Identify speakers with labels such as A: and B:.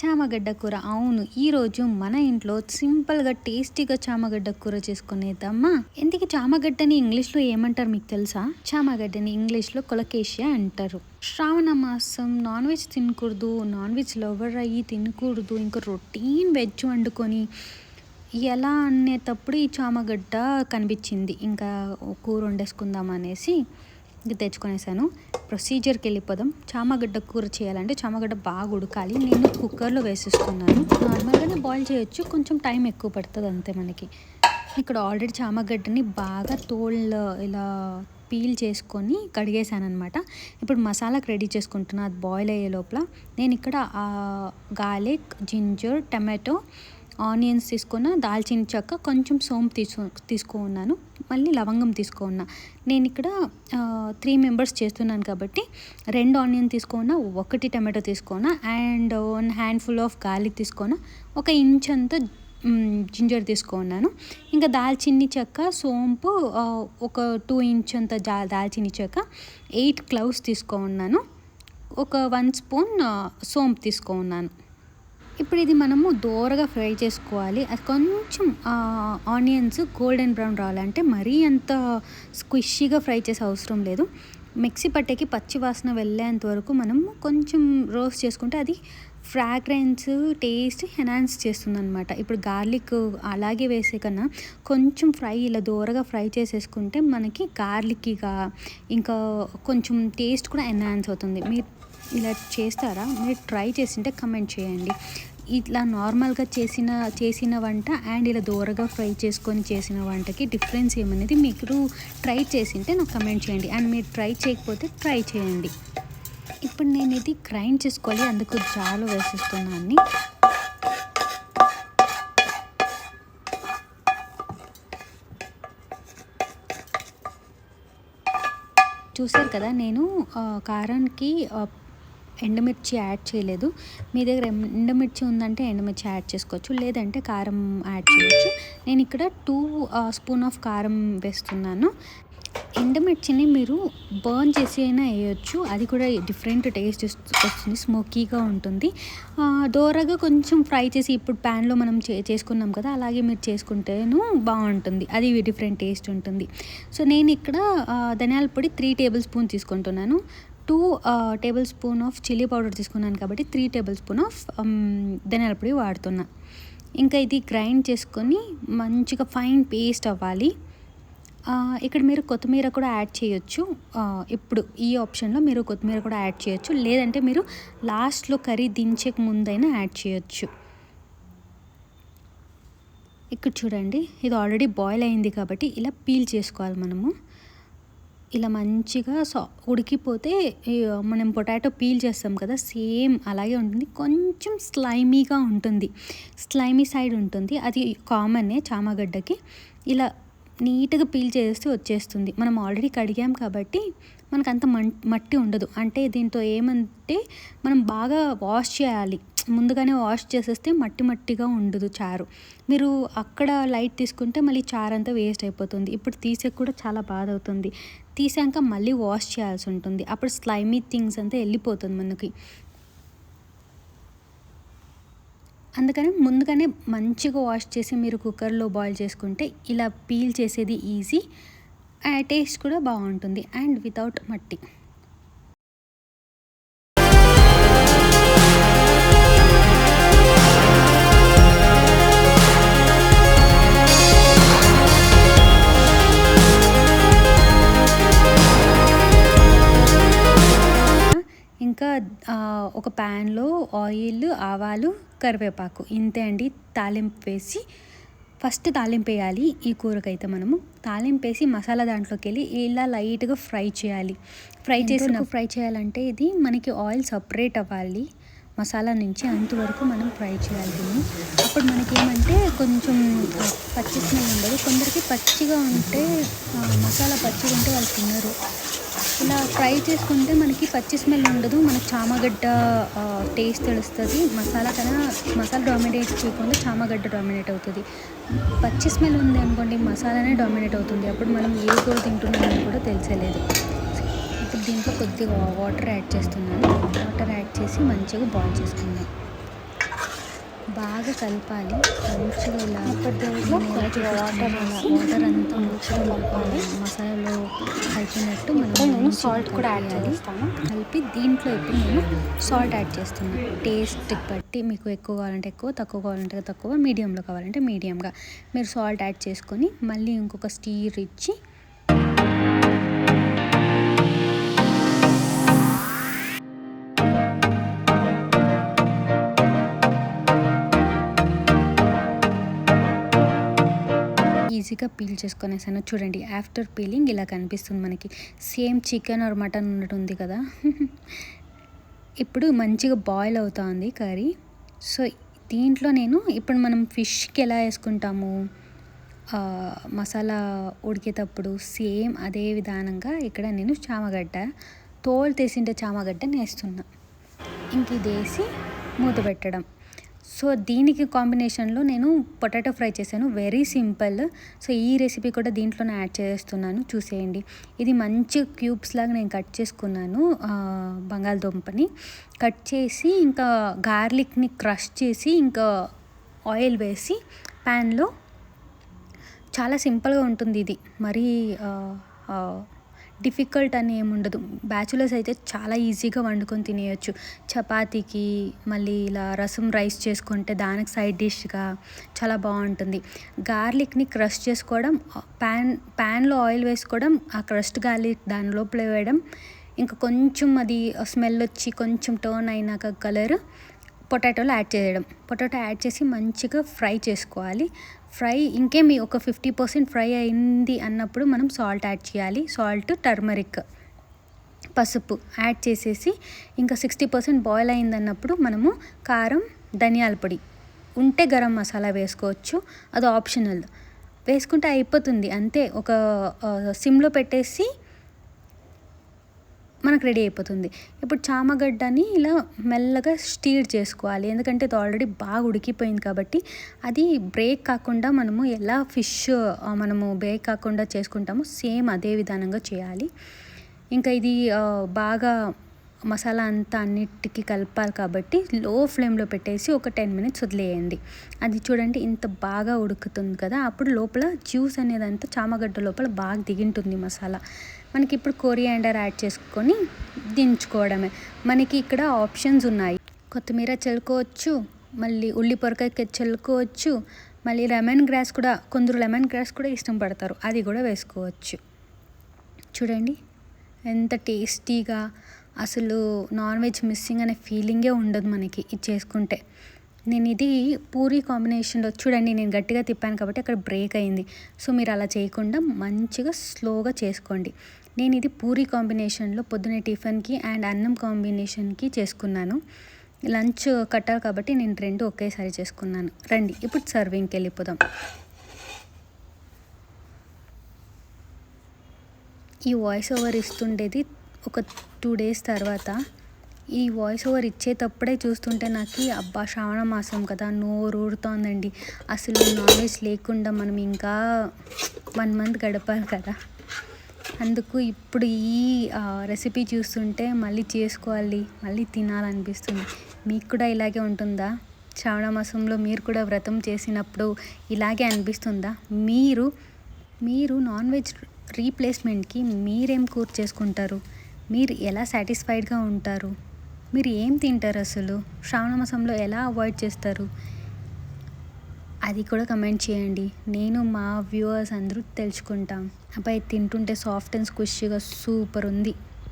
A: చామగడ్డ కూర. అవును. ఈరోజు మన ఇంట్లో సింపుల్‌గా, టేస్టీగా చామగడ్డ కూర చేసుకునేద్దామా? ఇంతకీ చామగడ్డని ఇంగ్లీష్‌లో ఏమంటారు మీకు తెలుసా? చామగడ్డని ఇంగ్లీష్‌లో కొలకేషియా అంటారు. శ్రావణ మాసం నాన్ వెజ్ తినకూడదు, నాన్ వెజ్ లవర్ అయ్యి తినకూడదు, ఇంకా రొటీన్ వెజ్ వండుకొని ఎలా అనేటప్పుడు ఈ చామగడ్డ కనిపించింది. ఇంకా కూర వండేసుకుందాం అనేసి ఇది తెచ్చుకొనేసాను. ప్రొసీజర్కి వెళ్ళిపోదాం. చామగడ్డ కూర చేయాలంటే చామగడ్డ బాగా ఉడకాలి. నేను కుక్కర్లో వేసేస్తున్నాను. నార్మల్గానే బాయిల్ చేయొచ్చు, కొంచెం టైం ఎక్కువ పడుతుంది అంతే మనకి. ఇక్కడ ఆల్రెడీ చామగడ్డని బాగా తోళ్ళు ఇలా పీల్ చేసుకొని కడిగేసాను అనమాట. ఇప్పుడు మసాలాకి రెడీ చేసుకుంటున్నా. అది బాయిల్ అయ్యే లోపల నేను ఇక్కడ గార్లిక్, జింజర్, టమాటో, ఆనియన్స్ తీసుకున్న, దాల్చిన చెక్క, కొంచెం సోంపు తీసుకున్నాను, మళ్ళీ లవంగం తీసుకున్నా. నేను ఇక్కడ 3 మెంబర్స్ చేస్తున్నాను కాబట్టి 2 ఆనియన్ తీసుకున్నా, 1 టమాటో తీసుకున్నా, అండ్ 1 హ్యాండ్ఫుల్ ఆఫ్ గార్లిక్ తీసుకున్నా, 1 ఇంచ్ అంతా జింజర్ తీసుకున్నాను. ఇంకా దాల్చిన్ని చెక్క, సోంపు, ఒక 2 ఇంచ్ అంత దాల్చిన్ని చెక్క, 8 క్లవ్స్ తీసుకున్నాను, ఒక 1 స్పూన్ సోంపు తీసుకున్నాను. ఇప్పుడు ఇది మనము దోరగా ఫ్రై చేసుకోవాలి. అది కొంచెం ఆనియన్స్ గోల్డెన్ బ్రౌన్ రావాలంటే మరీ అంత స్క్విషీగా ఫ్రై చేసే అవసరం లేదు. మిక్సీ పట్టేకి పచ్చి వాసన వెళ్ళేంత వరకు మనము కొంచెం రోస్ట్ చేసుకుంటే అది ఫ్రాగ్రెన్స్, టేస్ట్ ఎన్హాన్స్ చేస్తుంది అనమాట. ఇప్పుడు గార్లిక్ అలాగే వేసే కన్నా కొంచెం ఫ్రై ఇలా దోరగా ఫ్రై చేసేసుకుంటే మనకి గార్లిక్గా ఇంకా కొంచెం టేస్ట్ కూడా ఎన్హాన్స్ అవుతుంది. మీరు ఇలా చేస్తారా? మీరు ట్రై చేసింటే కమెంట్ చేయండి. ఇట్లా నార్మల్గా చేసిన వంట అండ్ ఇలా దోరగా ఫ్రై చేసుకొని చేసిన వంటకి డిఫరెన్స్ ఏమనేది మీరు ట్రై చేసింటే నాకు కమెంట్ చేయండి. అండ్ మీరు ట్రై చేయకపోతే ట్రై చేయండి. ఇప్పుడు నేను ఇది గ్రైండ్ చేసుకోవాలి, అందుకు జాలో వేసేస్తున్నాను. చూసారు కదా, నేను కారానికి ఎండుమిర్చి యాడ్ చేయలేదు. మీ దగ్గర ఎండుమిర్చి ఉందంటే ఎండుమిర్చి యాడ్ చేసుకోవచ్చు, లేదంటే కారం యాడ్ చేయొచ్చు. నేను ఇక్కడ 2 స్పూన్ ఆఫ్ కారం వేస్తున్నాను. ఎండుమిర్చిని మీరు బర్న్ చేసి అయినా వేయచ్చు, అది కూడా డిఫరెంట్ టేస్ట్ వస్తుంది, స్మోకీగా ఉంటుంది. దోరగా కొంచెం ఫ్రై చేసి ఇప్పుడు ప్యాన్లో మనం చేసుకున్నాం కదా, అలాగే మీరు చేసుకుంటేను బాగుంటుంది, అది డిఫరెంట్ టేస్ట్ ఉంటుంది. సో నేను ఇక్కడ ధనియాల పొడి 3 టేబుల్ స్పూన్ తీసుకుంటున్నాను. 2 table spoon of chilli powder తీసుకున్నాను కాబట్టి 3 టేబుల్ స్పూన్ ఆఫ్ ధనియాల పొడి వాడుతున్నా. ఇంకా ఇది గ్రైండ్ చేసుకొని మంచిగా ఫైన్ పేస్ట్ అవ్వాలి. ఇక్కడ మీరు కొత్తిమీర కూడా యాడ్ చేయొచ్చు. ఇప్పుడు ఈ ఆప్షన్లో మీరు కొత్తిమీర కూడా యాడ్ చేయొచ్చు, లేదంటే మీరు లాస్ట్లో కర్రీ దించక ముందైనా యాడ్ చేయొచ్చు. ఇక్కడ చూడండి, ఇది ఆల్రెడీ బాయిల్ అయింది కాబట్టి ఇలా పీల్ చేసుకోవాలి మనము. ఇలా మంచిగా ఉడికిపోతే మనం పొటాటో పీల్ చేస్తాం కదా, సేమ్ అలాగే ఉంటుంది. కొంచెం స్లైమీగా ఉంటుంది, స్లైమీ సైడ్ ఉంటుంది, అది కామనే చామగడ్డకి. ఇలా నీట్గా పీల్ చేస్తే వచ్చేస్తుంది. మనం ఆల్రెడీ కడిగాం కాబట్టి మనకు అంత మట్టి ఉండదు. అంటే దీంతో ఏమంటే మనం బాగా వాష్ చేయాలి, ముందుగానే వాష్ చేసేస్తే మట్టిగా ఉండదు చారు. మీరు అక్కడ లైట్ తీసుకుంటే మళ్ళీ చారు అంతా వేస్ట్ అయిపోతుంది. ఇప్పుడు తీసేకి కూడా చాలా బాధ అవుతుంది. తీసాక మళ్ళీ వాష్ చేయాల్సి ఉంటుంది, అప్పుడు స్లైమీ థింగ్స్ అంతా వెళ్ళిపోతుంది మనకి. అందుకని ముందుగానే మంచిగా వాష్ చేసి మీరు కుక్కర్లో బాయిల్ చేసుకుంటే ఇలా పీల్ చేసేది ఈజీ, టేస్ట్ కూడా బాగుంటుంది అండ్ వితౌట్ మట్టి. ఇంకా ఒక ప్యాన్లో ఆయిల్, ఆవాలు, కరివేపాకు ఇంతే అండి. తాలింపు వేసి ఫస్ట్ తాలింపు వేయాలి. ఈ కూరకైతే మనము తాలింపు వేసి మసాలా దాంట్లోకి వెళ్ళి ఇలా లైట్గా ఫ్రై చేయాలి. ఫ్రై చేయాలంటే ఇది మనకి ఆయిల్ సపరేట్ అవ్వాలి మసాలా నుంచి, అంతవరకు మనం ఫ్రై చేయాలి దీన్ని. అప్పుడు మనకి ఏమంటే కొంచెం పచ్చి స్మెల్ ఉండదు. కొందరికి పచ్చిగా ఉంటే మసాలా పచ్చిగా ఉంటే వాళ్ళు తినరు. ఇలా ఫ్రై చేసుకుంటే మనకి పచ్చి స్మెల్ ఉండదు, మనకి చామగడ్డ టేస్ట్ తెలుస్తుంది. మసాలా డామినేట్ చేయకుండా చామగడ్డ డామినేట్ అవుతుంది. పచ్చి స్మెల్ ఉంది అనుకోండి, మసాలానే డామినేట్ అవుతుంది, అప్పుడు మనం ఏ కూర తింటున్నామని కూడా తెలిసేలేదు. ఇప్పుడు దీంట్లో కొద్దిగా వాటర్ యాడ్ చేస్తున్నాను. వాటర్ యాడ్ చేసి మంచిగా బాయిల్ చేసుకుందాం. బాగా కలపాలి. మంచిగా ఇలా వాటర్ అంతా మంచిగా కలపాలి. మసాలాలో కలిపినట్టు మనం
B: సాల్ట్ కూడా యాడ్ చేస్తాను.
A: కలిపి దీంట్లో ఇప్పుడు నేను సాల్ట్ యాడ్ చేస్తున్నాను. టేస్ట్కి బట్టి మీకు ఎక్కువ కావాలంటే ఎక్కువ, తక్కువ కావాలంటే తక్కువ, మీడియంలో కావాలంటే మీడియంగా మీరు సాల్ట్ యాడ్ చేసుకొని మళ్ళీ ఇంకొక స్టీర్ ఇచ్చి ఈజీగా పీల్ చేసుకొనేసాను. చూడండి ఆఫ్టర్ పీలింగ్ ఇలా కనిపిస్తుంది మనకి. సేమ్ చికెన్ ఆర్ మటన్ ఉన్నట్టుంది కదా. ఇప్పుడు మంచిగా బాయిల్ అవుతా ఉంది కర్రీ. సో దీంట్లో నేను ఇప్పుడు మనం ఫిష్కి ఎలా వేసుకుంటాము మసాలా ఉడికేటప్పుడు సేమ్ అదే విధానంగా ఇక్కడ నేను చామగడ్డ తోలు తీసింటే చామగడ్డని వేస్తున్నా. ఇంక ఇది వేసి మూత పెట్టడం. సో దీనికి కాంబినేషన్లో నేను పొటాటో ఫ్రై చేశాను. Very simple. సో ఈ రెసిపీ కూడా దీంట్లోనే యాడ్ చేస్తున్నాను, చూసేయండి. ఇది మంచి క్యూబ్స్ లాగా నేను కట్ చేసుకున్నాను. బంగాళదుంపని కట్ చేసి ఇంకా గార్లిక్ని క్రష్ చేసి ఇంకా ఆయిల్ వేసి ప్యాన్లో, చాలా సింపుల్గా ఉంటుంది ఇది. మరీ డిఫికల్ట్ అని ఏముండదు. బ్యాచులర్స్ అయితే చాలా ఈజీగా వండుకొని తినేయచ్చు. చపాతీకి మళ్ళీ ఇలా రసం రైస్ చేసుకుంటే దానికి సైడ్ డిష్గా చాలా బాగుంటుంది. గార్లిక్ని క్రష్ చేసుకోవడం, ప్యాన్లో ఆయిల్ వేసుకోవడం, ఆ క్రష్డ్ గార్లిక్ దాని లోపల వేయడం, ఇంకా కొంచెం అది స్మెల్ వచ్చి కొంచెం టర్న్ అయినాక కలర్ పొటాటోలో యాడ్ చేయడం. పొటాటో యాడ్ చేసి మంచిగా ఫ్రై చేసుకోవాలి. ఫ్రై ఇంకేమి ఒక 50% ఫ్రై అయింది అన్నప్పుడు మనం సాల్ట్ యాడ్ చేయాలి. సాల్ట్, టర్మరిక్, పసుపు యాడ్ చేసేసి ఇంకా 60% బాయిల్ అయిందన్నప్పుడు మనము కారం, ధనియాల పొడి ఉంటే గరం మసాలా వేసుకోవచ్చు, అది ఆప్షనల్. వేసుకుంటే అయిపోతుంది అంతే. ఒక సిమ్లో పెట్టేసి మనకు రెడీ అయిపోతుంది. ఇప్పుడు చామగడ్డని ఇలా మెల్లగా స్టీర్ చేసుకోవాలి. ఎందుకంటే అది ఆల్రెడీ బాగా ఉడికిపోయింది కాబట్టి అది బ్రేక్ కాకుండా మనము ఎలా ఫిష్ మనము బ్రేక్ కాకుండా చేసుకుంటామో సేమ్ అదే విధానంగా చేయాలి. ఇంకా ఇది బాగా మసాలా అంతా అన్నిటికీ కలపాలి కాబట్టి లో ఫ్లేమ్లో పెట్టేసి ఒక 10 minutes వదిలేయండి. అది చూడండి ఇంత బాగా ఉడుకుతుంది కదా, అప్పుడు లోపల జ్యూస్ అనేది అంతా చామగడ్డ లోపల బాగా దిగింటుంది మసాలా. మనకి ఇప్పుడు కొరియాండర్ యాడ్ చేసుకొని దించుకోవడమే. మనకి ఇక్కడ ఆప్షన్స్ ఉన్నాయి. కొత్తిమీర చల్లుకోవచ్చు, మళ్ళీ ఉల్లి పొరకాయ చల్లుకోవచ్చు, మళ్ళీ లెమన్ గ్రాస్ కూడా, కొందరు లెమన్ గ్రాస్ కూడా ఇష్టం పడతారు, అది కూడా వేసుకోవచ్చు. చూడండి ఎంత టేస్టీగా, అసలు నాన్ వెజ్ మిస్సింగ్ అనే ఫీలింగే ఉండదు మనకి ఇది చేసుకుంటే. నేను ఇది పూరీ కాంబినేషన్లో, చూడండి నేను గట్టిగా తిప్పాను కాబట్టి అక్కడ బ్రేక్ అయింది. సో మీరు అలా చేయకుండా మంచిగా స్లోగా చేసుకోండి. నేను ఇది పూరీ కాంబినేషన్లో పొద్దునే టిఫిన్కి అండ్ అన్నం కాంబినేషన్కి చేసుకున్నాను. లంచ్ కట్టాలి కాబట్టి నేను 2 ఒకేసారి చేసుకున్నాను. రండి ఇప్పుడు సర్వింగ్కి వెళ్ళిపోదాం. ఈ వాయిస్ ఓవర్ ఇస్తుండేది ఒక 2 days తర్వాత. ఈ వాయిస్ ఓవర్ ఇచ్చేటప్పుడే చూస్తుంటే నాకు అబ్బా శ్రావణ మాసం కదా నోరు ఊరుతోందండి. అసలు నాన్ వెజ్ లేకుండా మనం ఇంకా 1 month గడపాలి కదా. అందుకు ఇప్పుడు ఈ రెసిపీ చూస్తుంటే మళ్ళీ చేసుకోవాలి, మళ్ళీ తినాలనిపిస్తుంది. మీకు కూడా ఇలాగే ఉంటుందా? శ్రావణ మాసంలో మీరు కూడా వ్రతం చేసినప్పుడు ఇలాగే అనిపిస్తుందా? మీరు నాన్ వెజ్ రీప్లేస్మెంట్కి మీరేం కూర చేసుకుంటారు? మీరు ఎలా సాటిస్ఫైడ్గా ఉంటారు? మీరు ఏం తింటారు? అసలు శ్రావణ మాసంలో ఎలా అవాయిడ్ చేస్తారు? అది కూడా కమెంట్ చేయండి. నేను మా వ్యూవర్స్ అందరూ తెలుసుకుంటాం. అబ్బాయి తింటుంటే సాఫ్ట్ అండ్ స్క్విష్గా సూపర్ ఉంది.